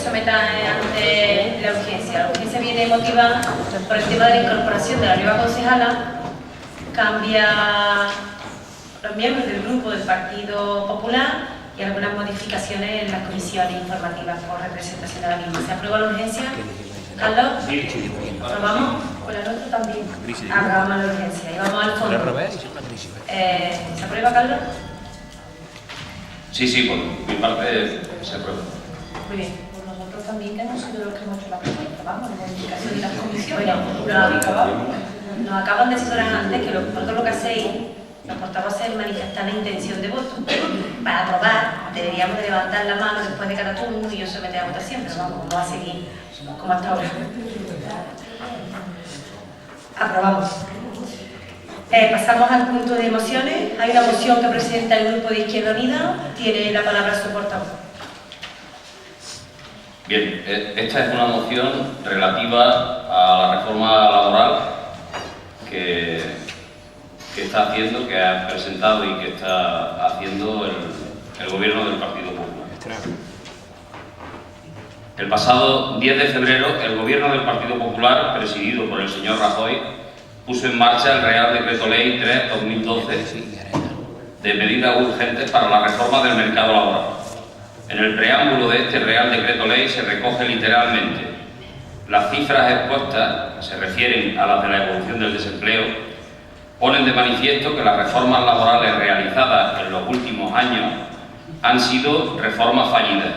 someta ante la urgencia. La urgencia viene motivada por el tema de la incorporación de la nueva concejala. Cambia los miembros del grupo del Partido Popular y algunas modificaciones en las comisiones informativas por representación de la misma. ¿Se aprueba la urgencia? ¿Carlos? Sí. ¿Aprobamos? ¿Con la nuestra también? Aprobamos la urgencia. Y vamos al fondo. ¿Se aprueba, Carlos? Sí, por mi parte se aprueba. Muy bien. Pues nosotros también que hemos sido los que hemos hecho la propuesta, vamos, la modificación de las comisiones. Nos acaban de asesorar antes que vosotros lo que hacéis, los portavoces, manifestar la intención de voto. Para aprobar, deberíamos de levantar la mano después de cada turno y yo someter a votación, pero vamos a seguir como hasta ahora. Aprobamos. Pasamos al punto de mociones. Hay una moción que presenta el Grupo de Izquierda Unida. Tiene la palabra su portavoz. Bien, esta es una moción relativa a la reforma laboral que está haciendo, que ha presentado y que está haciendo el Gobierno del Partido Popular. El pasado 10 de febrero, el Gobierno del Partido Popular, presidido por el señor Rajoy, puso en marcha el Real Decreto Ley 3/2012 de medidas urgentes para la reforma del mercado laboral. En el preámbulo de este Real Decreto Ley se recoge literalmente: las cifras expuestas, se refieren a las de la evolución del desempleo, ponen de manifiesto que las reformas laborales realizadas en los últimos años han sido reformas fallidas.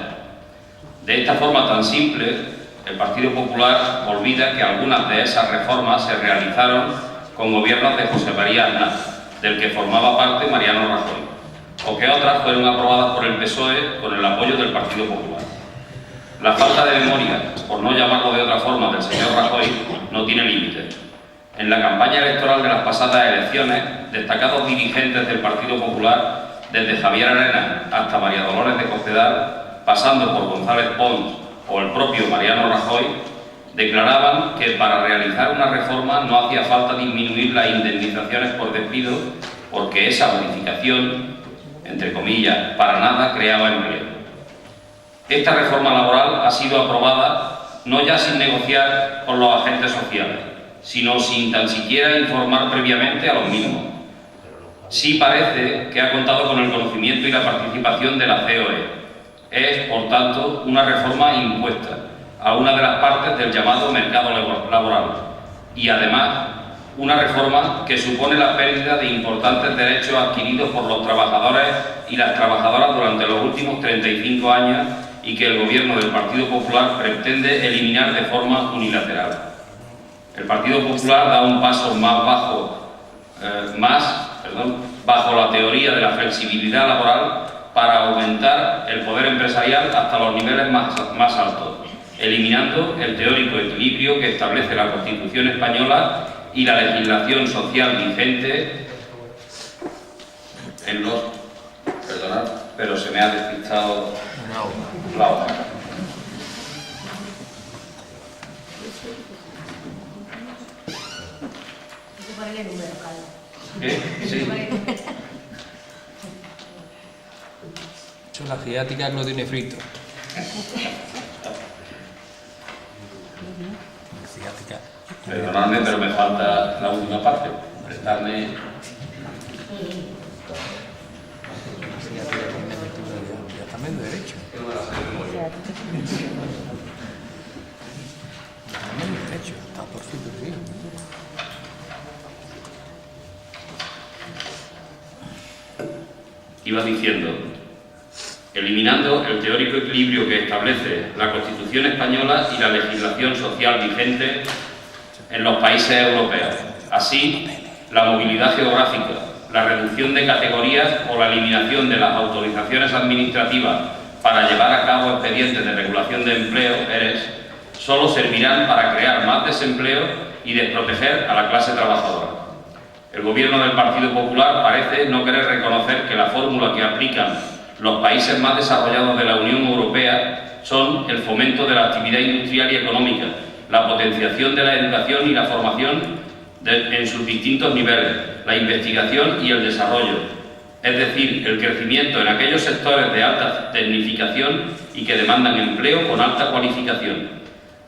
De esta forma tan simple, el Partido Popular olvida que algunas de esas reformas se realizaron con gobiernos de José María Aznar, del que formaba parte Mariano Rajoy, o que otras fueron aprobadas por el PSOE con el apoyo del Partido Popular. La falta de memoria, por no llamarlo de otra forma, del señor Rajoy no tiene límites. En la campaña electoral de las pasadas elecciones, destacados dirigentes del Partido Popular, desde Javier Arenas hasta María Dolores de Cospedal, pasando por González Pons o el propio Mariano Rajoy, declaraban que para realizar una reforma no hacía falta disminuir las indemnizaciones por despido, porque esa modificación, entre comillas, para nada creaba empleo. Esta reforma laboral ha sido aprobada no ya sin negociar con los agentes sociales, sino sin tan siquiera informar previamente a los mismos. Sí parece que ha contado con el conocimiento y la participación de la COE. Es, por tanto, una reforma impuesta a una de las partes del llamado mercado laboral y, además, una reforma que supone la pérdida de importantes derechos adquiridos por los trabajadores y las trabajadoras durante los últimos 35 años y que el Gobierno del Partido Popular pretende eliminar de forma unilateral. El Partido Popular da un paso bajo la teoría de la flexibilidad laboral para aumentar el poder empresarial hasta los niveles más altos, eliminando el teórico equilibrio que establece la Constitución española y la legislación social vigente en los... Perdonad, pero se me ha despistado la hoja. Sí. Eso la ciática no tiene frito. Ciática. Perdonadme, pero me falta la última parte. Prestarme... También de derecho. También de derecho. Está por superficie. Iba diciendo, eliminando el teórico equilibrio que establece la Constitución española y la legislación social vigente en los países europeos. Así, la movilidad geográfica, la reducción de categorías o la eliminación de las autorizaciones administrativas para llevar a cabo expedientes de regulación de empleo, ERES, solo servirán para crear más desempleo y desproteger a la clase trabajadora. El Gobierno del Partido Popular parece no querer reconocer que la fórmula que aplican los países más desarrollados de la Unión Europea son el fomento de la actividad industrial y económica, la potenciación de la educación y la formación en sus distintos niveles, la investigación y el desarrollo, es decir, el crecimiento en aquellos sectores de alta tecnificación y que demandan empleo con alta cualificación.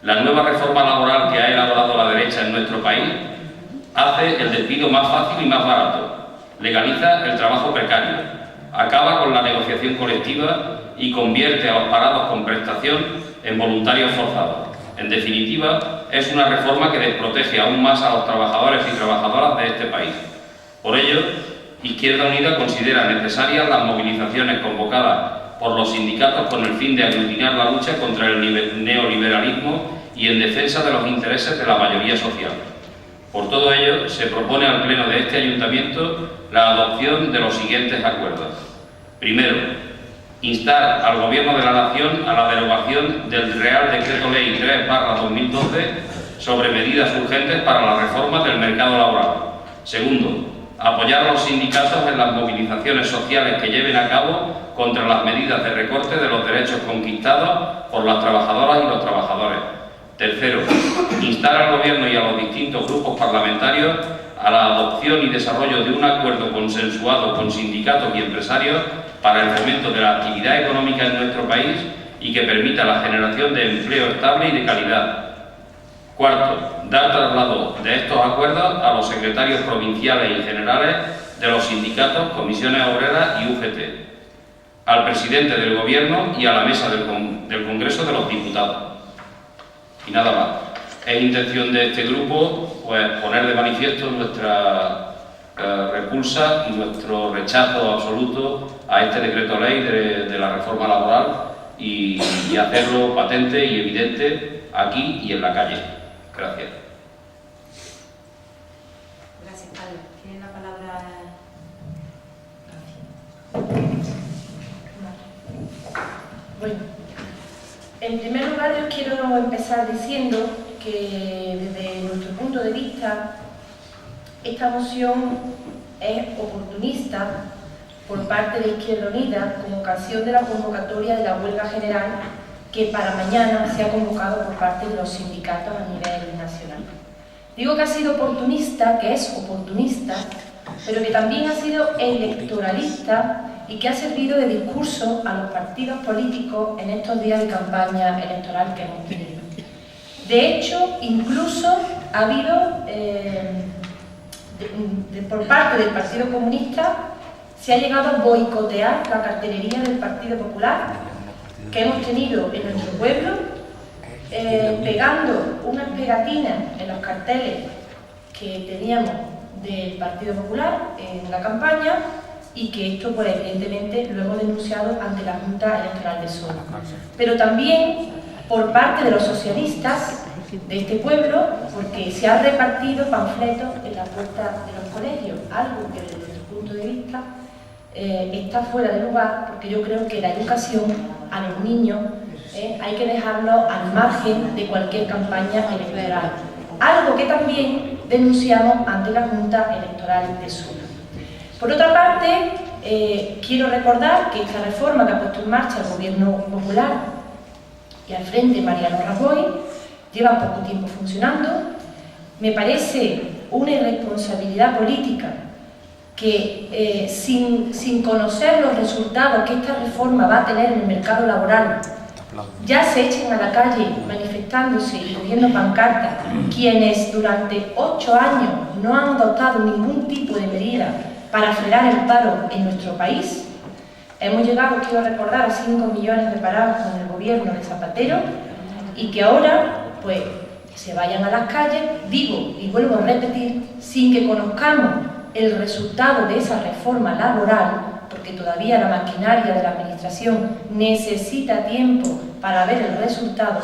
La nueva reforma laboral que ha elaborado la derecha en nuestro país hace el despido más fácil y más barato, legaliza el trabajo precario, acaba con la negociación colectiva y convierte a los parados con prestación en voluntarios forzados. En definitiva, es una reforma que desprotege aún más a los trabajadores y trabajadoras de este país. Por ello, Izquierda Unida considera necesarias las movilizaciones convocadas por los sindicatos con el fin de aglutinar la lucha contra el neoliberalismo y en defensa de los intereses de la mayoría social. Por todo ello, se propone al Pleno de este Ayuntamiento la adopción de los siguientes acuerdos. Primero, instar al Gobierno de la Nación a la derogación del Real Decreto Ley 3/2012 sobre medidas urgentes para la reforma del mercado laboral. Segundo, apoyar a los sindicatos en las movilizaciones sociales que lleven a cabo contra las medidas de recorte de los derechos conquistados por las trabajadoras y los trabajadores. Tercero, instar al Gobierno y a los distintos grupos parlamentarios a la adopción y desarrollo de un acuerdo consensuado con sindicatos y empresarios para el fomento de la actividad económica en nuestro país y que permita la generación de empleo estable y de calidad. Cuarto, dar traslado de estos acuerdos a los secretarios provinciales y generales de los sindicatos, comisiones obreras y UGT, al presidente del Gobierno y a la mesa del Congreso de los Diputados. Y nada más. Es intención de este grupo pues, poner de manifiesto nuestra repulsa y nuestro rechazo absoluto a este decreto ley de la reforma laboral y hacerlo patente y evidente aquí y en la calle. Gracias. Gracias, Carlos. Tiene la palabra. Bueno, en primer lugar yo quiero empezar diciendo que desde nuestro punto de vista esta moción es oportunista por parte de Izquierda Unida con ocasión de la convocatoria de la huelga general que para mañana se ha convocado por parte de los sindicatos a nivel nacional. Digo que ha sido oportunista, que es oportunista, pero que también ha sido electoralista y que ha servido de discurso a los partidos políticos en estos días de campaña electoral que hemos tenido. De hecho, incluso ha habido, por parte del Partido Comunista, se ha llegado a boicotear la cartelería del Partido Popular que hemos tenido en nuestro pueblo, pegando unas pegatinas en los carteles que teníamos del Partido Popular en la campaña y que esto, pues, evidentemente, lo hemos denunciado ante la Junta Electoral de Sol. Pero también por parte de los socialistas de este pueblo, porque se han repartido panfletos en la puerta de los colegios, algo que desde nuestro punto de vista está fuera de lugar, porque yo creo que la educación a los niños hay que dejarlo al margen de cualquier campaña electoral. Algo que también denunciamos ante la Junta Electoral de Sur. Por otra parte, quiero recordar que esta reforma que ha puesto en marcha el Gobierno Popular y al frente Mariano Rajoy lleva poco tiempo funcionando. Me parece una irresponsabilidad política que sin conocer los resultados que esta reforma va a tener en el mercado laboral, ya se echen a la calle manifestándose y cogiendo pancartas quienes durante 8 años no han adoptado ningún tipo de medida para frenar el paro en nuestro país. Hemos llegado, quiero recordar, a 5 millones de parados con el gobierno de Zapatero y que ahora pues se vayan a las calles, digo y vuelvo a repetir, sin que conozcamos el resultado de esa reforma laboral, porque todavía la maquinaria de la administración necesita tiempo para ver el resultado.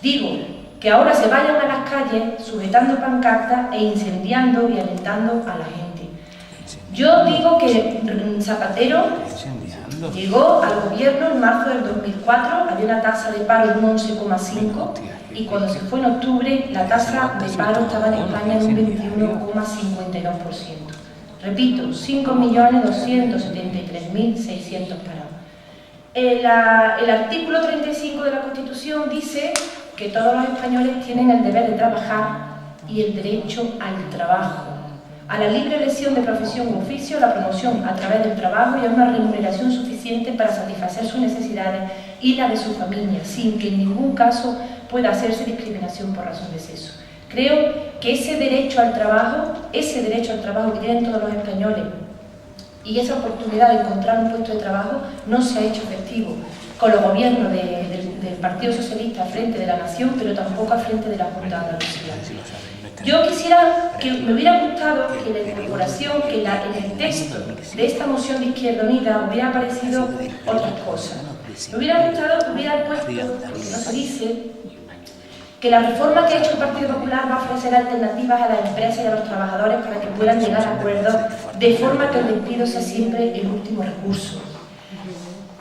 Digo que ahora se vayan a las calles sujetando pancartas e incendiando y alentando a la gente. Yo digo que Zapatero llegó al gobierno en marzo del 2004, había una tasa de paro de un 11,5 y cuando se fue en octubre la tasa de paro estaba en España en un 21,52%. Repito, 5.273.600 parados. El artículo 35 de la Constitución dice que todos los españoles tienen el deber de trabajar y el derecho al trabajo. a la libre elección de profesión u oficio, a la promoción a través del trabajo y a una remuneración suficiente para satisfacer sus necesidades y la de su familia, sin que en ningún caso pueda hacerse discriminación por razón de sexo. Creo que ese derecho al trabajo que tienen todos los españoles y esa oportunidad de encontrar un puesto de trabajo no se ha hecho efectivo con los gobiernos del Partido Socialista al frente de la Nación, pero tampoco al frente de la Junta de Andalucía. Yo quisiera, me hubiera gustado que la incorporación, que en el texto de esta moción de Izquierda Unida hubiera aparecido otras cosas. Me hubiera gustado que hubiera puesto, porque no se dice, que la reforma que ha hecho el Partido Popular va a ofrecer alternativas a las empresas y a los trabajadores para que puedan llegar a acuerdos de forma que el despido sea siempre el último recurso.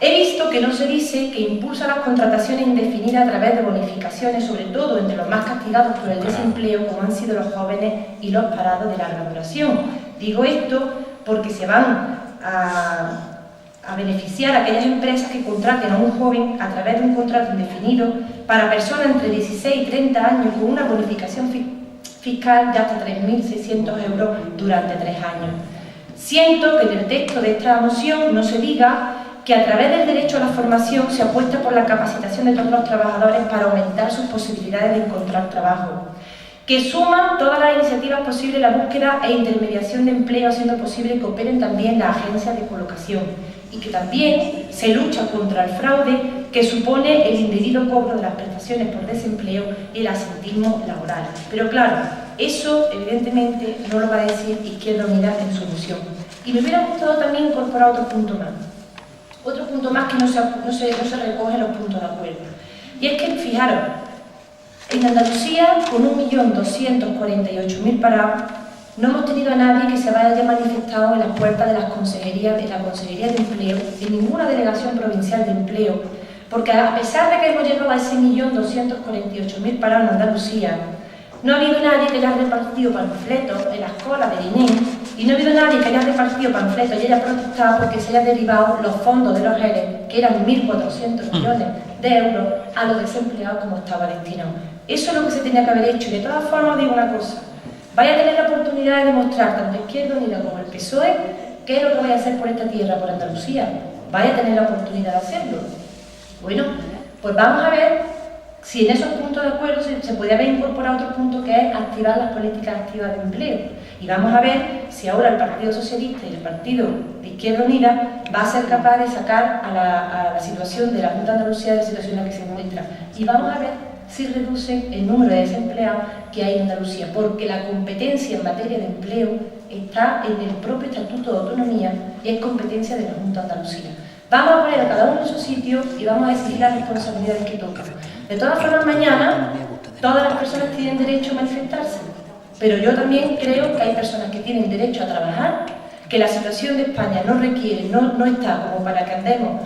He visto que no se dice que impulsa las contrataciones indefinidas a través de bonificaciones, sobre todo entre los más castigados por el desempleo, como han sido los jóvenes y los parados de larga duración. Digo esto porque se van a beneficiar a aquellas empresas que contraten a un joven a través de un contrato indefinido para personas entre 16 y 30 años con una bonificación fiscal de hasta 3.600 euros durante 3 años. Siento que en el texto de esta moción no se diga que a través del derecho a la formación se apuesta por la capacitación de todos los trabajadores para aumentar sus posibilidades de encontrar trabajo, que suman todas las iniciativas posibles la búsqueda e intermediación de empleo, haciendo posible que operen también las agencias de colocación, y que también se lucha contra el fraude que supone el indebido cobro de las prestaciones por desempleo y el absentismo laboral. Pero claro, eso evidentemente no lo va a decir Izquierda Unida en su moción. Y me hubiera gustado también incorporar otro punto más. Otro punto más que no se recoge en los puntos de acuerdo. Y es que, fijaros, en Andalucía, con 1.248.000 parados, no hemos tenido a nadie que se haya manifestado en las puertas de la Consejería de Empleo, en ninguna delegación provincial de empleo, porque a pesar de que hemos llegado a ese 1.248.000 parados en Andalucía, no ha habido nadie que haya repartido panfletos en las colas del INE, y no ha habido nadie que haya repartido panfletos y haya protestado porque se hayan derivado los fondos de los ERE, que eran 1.400 millones de euros, a los desempleados como estaba destinado. Eso es lo que se tenía que haber hecho. Y de todas formas, digo una cosa: vaya a tener la oportunidad de demostrar, tanto Izquierda Unida como el PSOE, qué es lo que voy a hacer por esta tierra, por Andalucía. Vaya a tener la oportunidad de hacerlo. Bueno, pues vamos a ver si en esos puntos de acuerdo se puede haber incorporado otro punto, que es activar las políticas activas de empleo. Y vamos a ver si ahora el Partido Socialista y el Partido de Izquierda Unida va a ser capaz de sacar a la situación de la Junta de Andalucía de la situación en la que se encuentra. Y vamos a ver si reducen el número de desempleados que hay en Andalucía, porque la competencia en materia de empleo está en el propio Estatuto de Autonomía y es competencia de la Junta de Andalucía. Vamos a poner a cada uno en su sitio y vamos a decidir las responsabilidades que tocan. De todas formas, mañana todas las personas tienen derecho a manifestarse, pero yo también creo que hay personas que tienen derecho a trabajar, que la situación de España no requiere, no está como para que andemos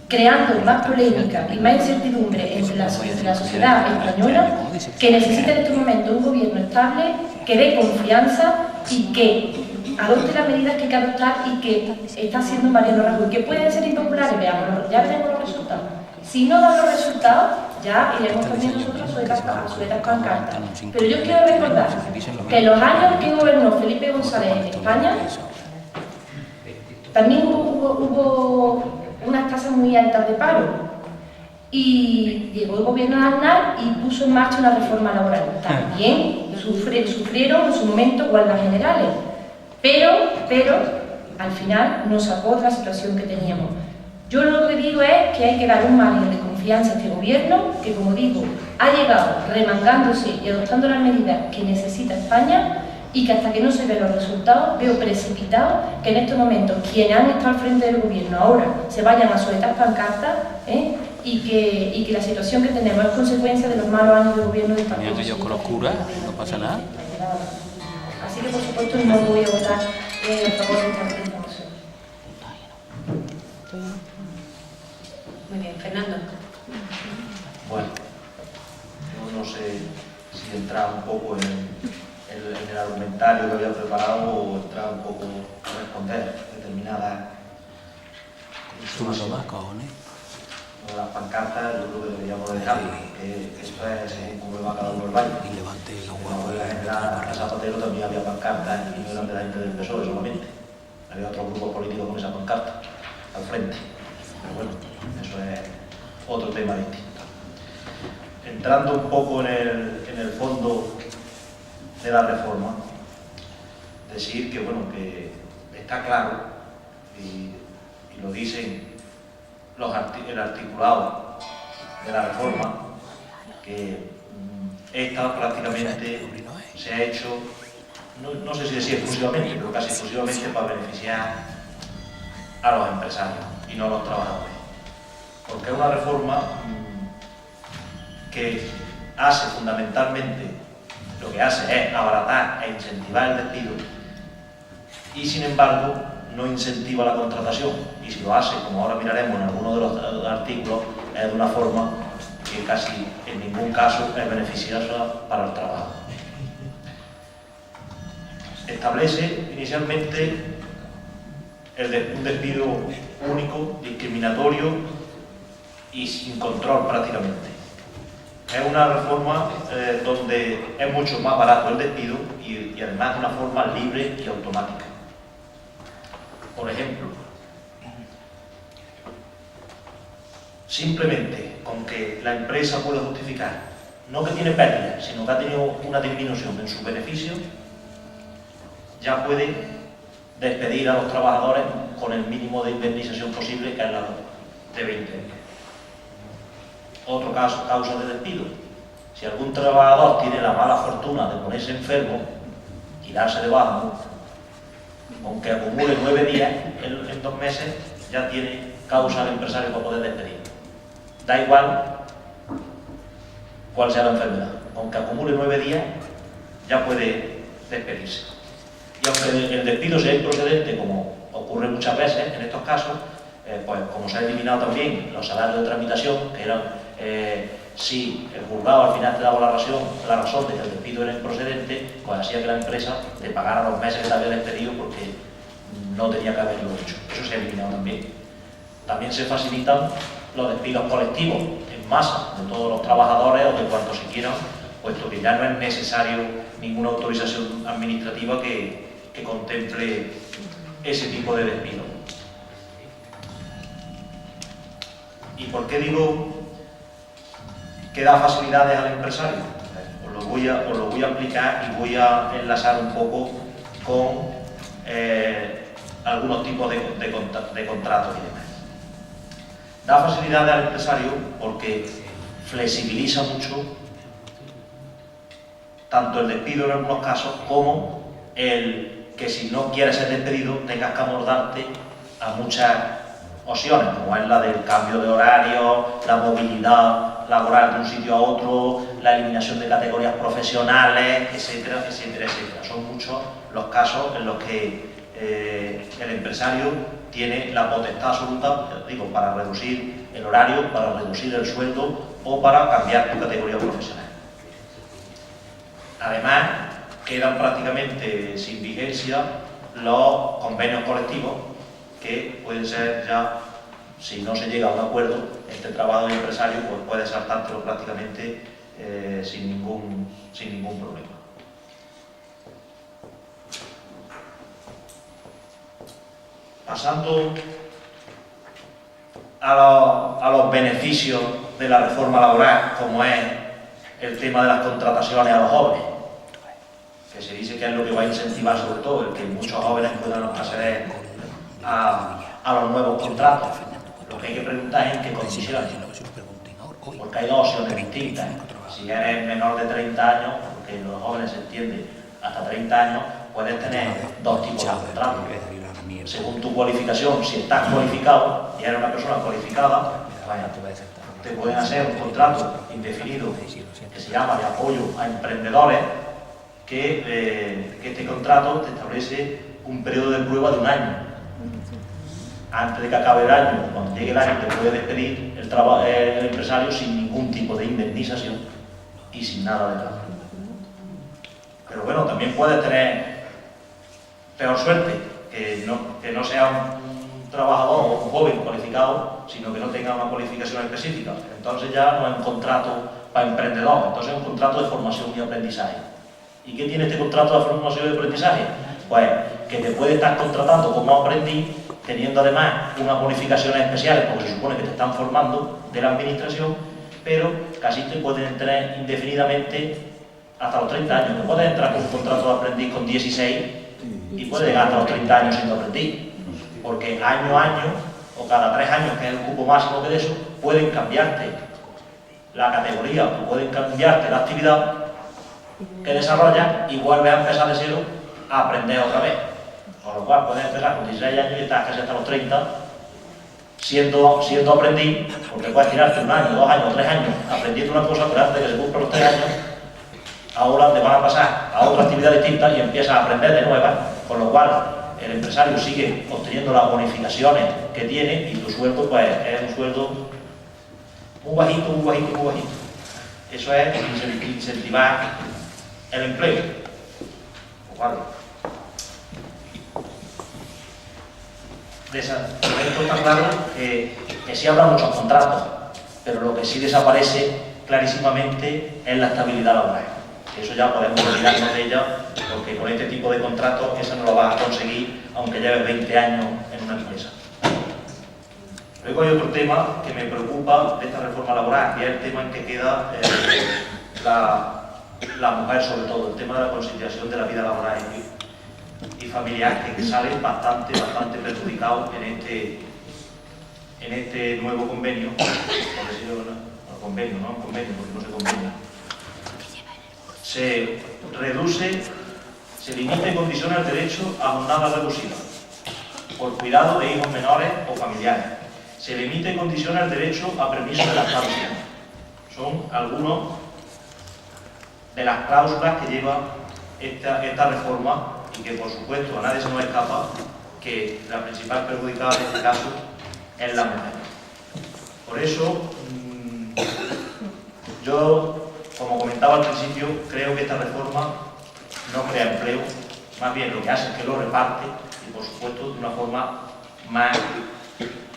creando más polémica y más incertidumbre entre la sociedad española, que necesita en este momento un gobierno estable, que dé confianza y que adopte las medidas que hay que adoptar y que está haciendo Mariano Rajoy, que pueden ser impopulares, veámoslo, ya veremos los resultados. Si no dan los resultados, ya iremos también nosotros a sujetas pancartas. Pero yo quiero recordar que en los años que gobernó Felipe González en España, también hubo unas tasas muy altas de paro. Y llegó el gobierno de Aznar y puso en marcha una reforma laboral. También sufrieron en su momento huelgas generales. Pero al final nos sacó de la situación que teníamos. Yo lo que digo es que hay que dar un margen de confianza a este gobierno, que, como digo, ha llegado remangándose y adoptando las medidas que necesita España, y que hasta que no se vean los resultados, veo precipitado que en estos momentos quienes han estado al frente del gobierno ahora se vayan a sujetar pancartas, y que la situación que tenemos es consecuencia de los malos años del gobierno del Partido Socialista. Aquellos con los curas, no pasa nada. Así que, por supuesto, no voy a votar a favor de esta moción. Muy bien, Fernando. Bueno, yo no sé si entrar un poco en el argumentario que había preparado o entrar un poco a responder determinadas. Tú no lo das, cojones. Las pancartas, yo creo que deberíamos de concejal, que esto es según cómo va cada uno el baño. En la general a Zapatero también había pancartas y no eran de la gente del PSOE solamente. Había otros grupos políticos con esa pancarta al frente. Pero bueno, eso es otro tema distinto. Entrando un poco en el fondo de la reforma, decir que, bueno, que está claro, y lo dicen el articulado de la reforma, que esta prácticamente se ha hecho, no sé si decir exclusivamente, pero casi exclusivamente para beneficiar a los empresarios y no a los trabajadores. Porque es una reforma que hace fundamentalmente, lo que hace es abaratar e incentivar el despido y sin embargo no incentiva la contratación, y si lo hace, como ahora miraremos en algunos de los artículos, es de una forma que casi en ningún caso es beneficiosa para el trabajo. Establece inicialmente un despido único, discriminatorio y sin control prácticamente. Es una reforma donde es mucho más barato el despido y además de una forma libre y automática. Por ejemplo, simplemente con que la empresa pueda justificar, no que tiene pérdida, sino que ha tenido una disminución en su beneficio, ya puede despedir a los trabajadores con el mínimo de indemnización posible, que es la de 20 días. Otro caso, causa de despido. Si algún trabajador tiene la mala fortuna de ponerse enfermo y darse de baja, aunque acumule 9 días en 2 meses, ya tiene causa al empresario para poder despedir. Da igual cuál sea la enfermedad. Aunque acumule 9 días, ya puede despedirse. Y aunque el despido sea improcedente, como ocurre muchas veces en estos casos, pues como se ha eliminado también los salarios de tramitación, que eran si el juzgado al final te daba la razón de que el despido era improcedente, pues hacía que la empresa te pagara los meses que te había despedido porque no tenía que haberlo hecho. Eso se ha eliminado también. También se facilitan los despidos colectivos en masa de todos los trabajadores o de cuantos se quieran, puesto que ya no es necesario ninguna autorización administrativa que contemple ese tipo de despido. ¿Y por qué digo que da facilidades al empresario? Os lo voy a explicar y voy a enlazar un poco con algunos tipos de contratos y demás. Da facilidades al empresario porque flexibiliza mucho tanto el despido en algunos casos como el que si no quieres ser despedido tengas que amordarte a muchas opciones, como es la del cambio de horario, la movilidad laboral de un sitio a otro, la eliminación de categorías profesionales, etcétera, etcétera, etcétera. Son muchos los casos en los que el empresario tiene la potestad absoluta, digo, para reducir el horario, para reducir el sueldo o para cambiar tu categoría profesional. Además, quedan prácticamente sin vigencia los convenios colectivos, que pueden ser ya, si no se llega a un acuerdo entre trabajador y empresario, pues puede saltártelo prácticamente sin ningún problema. Pasando a los beneficios de la reforma laboral, como es el tema de las contrataciones a los jóvenes, que se dice que es lo que va a incentivar sobre todo el que muchos jóvenes puedan acceder a los nuevos contratos. Lo que hay que preguntar es en qué condiciones, porque hay dos opciones distintas. Si eres menor de 30 años, porque los jóvenes se entienden hasta 30 años, puedes tener dos tipos de contratos. Según tu cualificación, si estás cualificado y eres una persona cualificada, te pueden hacer un contrato indefinido que se llama de apoyo a emprendedores, que este contrato te establece un periodo de prueba de 1 año. Antes de que acabe el año, cuando llegue el año, te puede despedir el empresario sin ningún tipo de indemnización y sin nada de cambio. Pero bueno, también puedes tener peor suerte, que no sea un trabajador o un joven cualificado, sino que no tenga una cualificación específica. Entonces ya no es un contrato para emprendedor, entonces es un contrato de formación y aprendizaje. ¿Y qué tiene este contrato de formación y aprendizaje? Pues que te puede estar contratando como aprendiz, teniendo además unas bonificaciones especiales, porque se supone que te están formando de la administración, pero casi te pueden tener indefinidamente hasta los 30 años. Te puedes entrar con un contrato de aprendiz con 16 y puedes llegar hasta los 30 años siendo aprendiz, porque año a año, o cada 3 años, que es el cupo máximo de eso, pueden cambiarte la categoría o pueden cambiarte la actividad que desarrollas y vuelves a empezar de cero a aprender otra vez. Con lo cual puedes empezar con 16 años y estás casi hasta los 30 siendo aprendiz, porque puedes tirarte 1 año, 2 años, 3 años aprendiendo una cosa, pero antes de que se cumplan los 3 años, ahora te van a pasar a otra actividad distinta y empiezas a aprender de nueva, con lo cual el empresario sigue obteniendo las bonificaciones que tiene y tu sueldo pues es un sueldo muy bajito, muy bajito, muy bajito. Eso es incentivar el empleo. ¿Vale? De esto está claro que sí habrá muchos contratos, pero lo que sí desaparece clarísimamente es la estabilidad laboral. Eso ya podemos olvidarnos de ella, porque con este tipo de contratos eso no lo vas a conseguir aunque lleves 20 años en una empresa. Luego hay otro tema que me preocupa de esta reforma laboral, y es el tema en que queda la mujer, sobre todo, el tema de la conciliación de la vida laboral y familiar, que sale bastante perjudicado en este nuevo convenio, por decirlo, porque no se convenio. Se reduce, se limita y condiciona el derecho a jornada reducida por cuidado de hijos menores o familiares. Se limita y condiciona el derecho a permiso de lactancia. Son algunos de las cláusulas que lleva esta reforma y que, por supuesto, a nadie se nos escapa que la principal perjudicada en este caso es la mujer. Por eso, yo, como comentaba al principio, creo que esta reforma no crea empleo, más bien lo que hace es que lo reparte y, por supuesto, de una forma más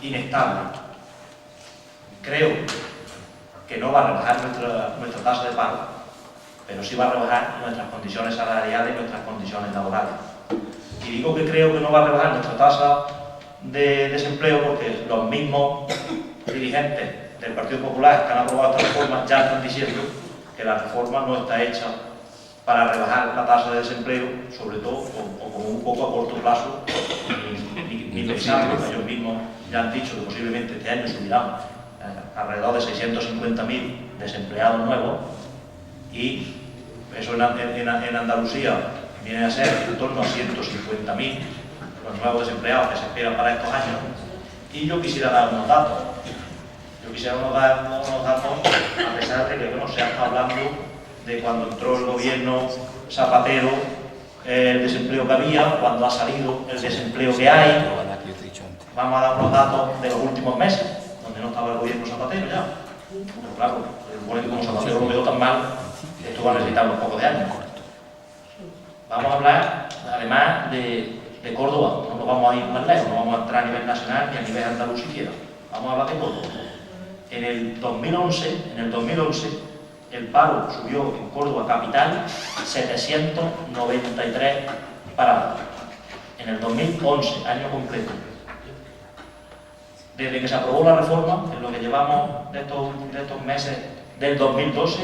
inestable. Creo que no va a rebajar nuestra tasa de paro, pero sí va a rebajar nuestras condiciones salariales y nuestras condiciones laborales. Y digo que creo que no va a rebajar nuestra tasa de desempleo porque los mismos dirigentes del Partido Popular que han aprobado esta reforma ya están diciendo que la reforma no está hecha para rebajar la tasa de desempleo, sobre todo, o como un poco a corto plazo, ni pensarlo. Ellos mismos ya han dicho que posiblemente este año subirán alrededor de 650.000 desempleados nuevos, y eso en Andalucía viene a ser en torno a 150.000 los nuevos desempleados que se esperan para estos años. Y yo quisiera dar unos datos. Yo quisiera dar unos datos, a pesar de que bueno, se ha estado hablando de cuando entró el gobierno Zapatero, el desempleo que había, cuando ha salido el desempleo que hay. Vamos a dar unos datos de los últimos meses, donde no estaba el gobierno Zapatero ya. Pero claro, como Zapatero lo quedó tan mal, esto va a necesitar unos pocos de años. Vamos a hablar, además, de Córdoba. No nos vamos a ir más lejos, no vamos a entrar a nivel nacional ni a nivel andaluz siquiera. Vamos a hablar de Córdoba. En el 2011, el paro subió en Córdoba capital 793 parados. En el 2011, año completo. Desde que se aprobó la reforma, en lo que llevamos de estos meses del 2012,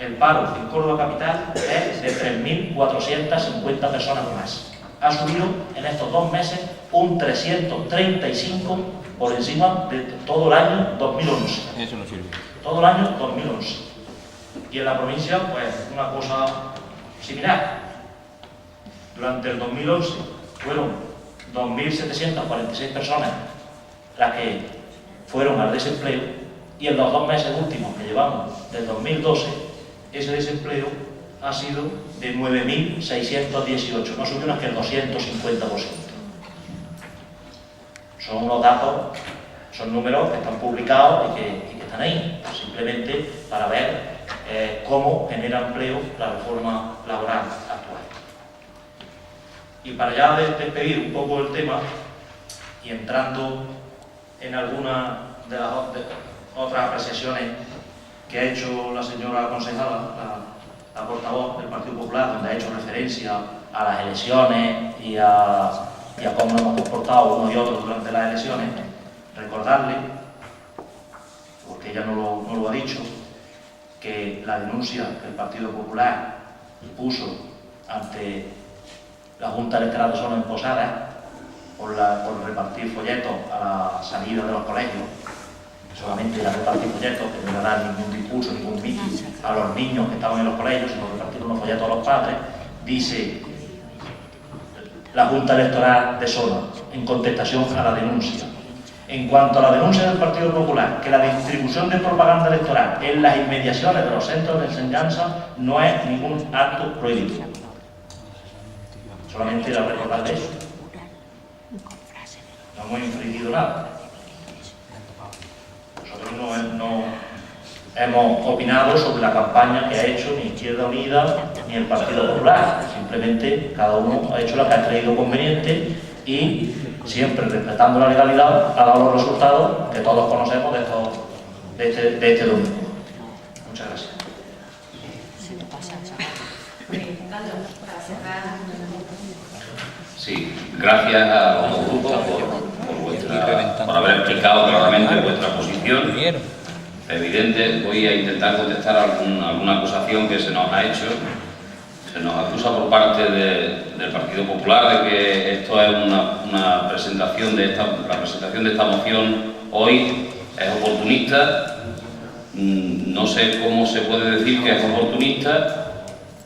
el paro en Córdoba capital es de 3.450 personas más. Ha subido en estos 2 meses un 335 por encima de todo el año 2011. Eso no sirve. Todo el año 2011. Y en la provincia, pues, una cosa similar. Durante el 2011 fueron 2.746 personas las que fueron al desempleo, y en los 2 meses últimos que llevamos del 2012, ese desempleo ha sido de 9.618, no subió más que el 250%. Son unos datos, son números que están publicados y que están ahí, simplemente para ver cómo genera empleo la reforma laboral actual. Y para ya despedir un poco el tema, Y entrando en alguna de las otras apreciaciones que ha hecho la señora concejala, la portavoz del Partido Popular, donde ha hecho referencia a las elecciones y a cómo nos hemos comportado unos y otros durante las elecciones, recordarle, porque ella no lo ha dicho, que la denuncia que el Partido Popular puso ante la Junta Electoral de Zona Emposada por repartir folletos a la salida de los colegios, solamente ir a repartir folletos, que no iba a dar ningún discurso, ningún mitin a los niños que estaban en los colegios, sino repartir unos folletos a los padres, dice la Junta Electoral de Zona, en contestación a la denuncia. En cuanto a la denuncia del Partido Popular, que la distribución de propaganda electoral en las inmediaciones de los centros de enseñanza no es ningún acto prohibido. Solamente era recordar de eso. No hemos infringido nada. Nosotros no hemos opinado sobre la campaña que ha hecho ni Izquierda Unida ni el Partido Popular. Simplemente cada uno ha hecho lo que ha creído conveniente y, siempre respetando la legalidad, ha dado los resultados que todos conocemos de este domingo. Muchas gracias. Sí, gracias a los dos grupos por haber explicado claramente vuestra posición. Evidente, voy a intentar contestar alguna acusación que se nos ha hecho. Se nos acusa por parte del Partido Popular de que esto es una presentación la presentación de esta moción hoy es oportunista. No sé cómo se puede decir que es oportunista,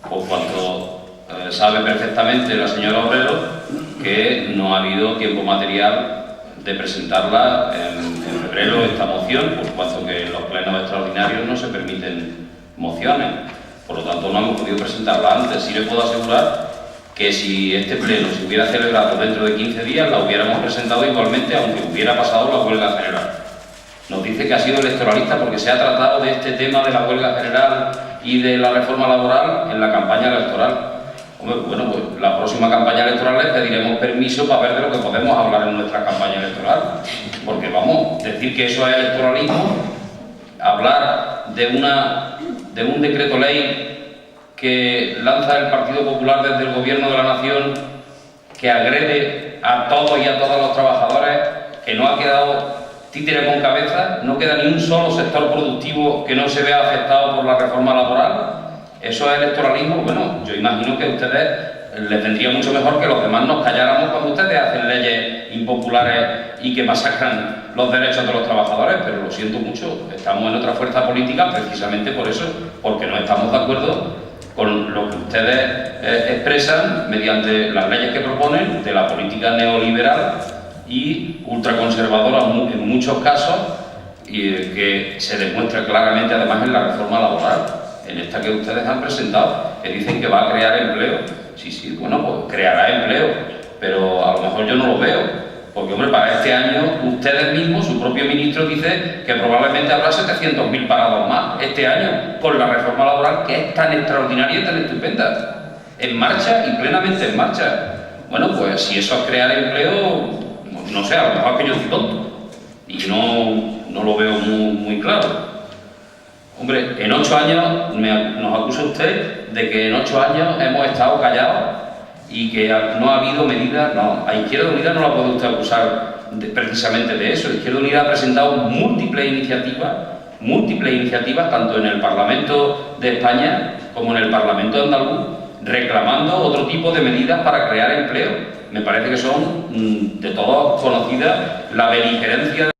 por cuanto sabe perfectamente la señora Obrero que no ha habido tiempo material de presentarla en febrero esta moción, por cuanto que en los plenos extraordinarios no se permiten mociones. Por lo tanto, no hemos podido presentarla antes. Sí le puedo asegurar que si este pleno se hubiera celebrado dentro de 15 días, la hubiéramos presentado igualmente, aunque hubiera pasado la huelga general. Nos dice que ha sido electoralista porque se ha tratado de este tema de la huelga general y de la reforma laboral en la campaña electoral. Hombre, bueno, pues la próxima campaña electoral les pediremos permiso para ver de lo que podemos hablar en nuestra campaña electoral. Porque vamos, decir que eso es electoralismo, hablar de un decreto ley que lanza el Partido Popular desde el Gobierno de la Nación, que agrede a todos y a todos los trabajadores, que no ha quedado títere con cabeza, no queda ni un solo sector productivo que no se vea afectado por la reforma laboral. ¿Eso es electoralismo? Bueno, yo imagino que a ustedes les vendría mucho mejor que los demás nos calláramos cuando ustedes hacen leyes impopulares y que masacran los derechos de los trabajadores, pero lo siento mucho, estamos en otra fuerza política precisamente por eso, porque no estamos de acuerdo con lo que ustedes expresan mediante las leyes que proponen de la política neoliberal y ultraconservadora en muchos casos, y que se demuestra claramente además en la reforma laboral, en esta que ustedes han presentado, que dicen que va a crear empleo. Sí, bueno, pues creará empleo, pero a lo mejor yo no lo veo, porque hombre, para este año ustedes mismos, su propio ministro dice que probablemente habrá 700.000 parados más este año, con la reforma laboral que es tan extraordinaria y tan estupenda, en marcha y plenamente en marcha. Bueno, pues si eso es crear empleo, no sé, a lo mejor que yo soy tonto y no lo veo muy claro. Hombre, en 8 años nos acusa usted de que en 8 años hemos estado callados y que no ha habido medidas. No, a Izquierda Unida no la puede usted acusar precisamente de eso. Izquierda Unida ha presentado múltiples iniciativas tanto en el Parlamento de España como en el Parlamento andaluz, reclamando otro tipo de medidas para crear empleo. Me parece que son de todos conocidas la beligerencia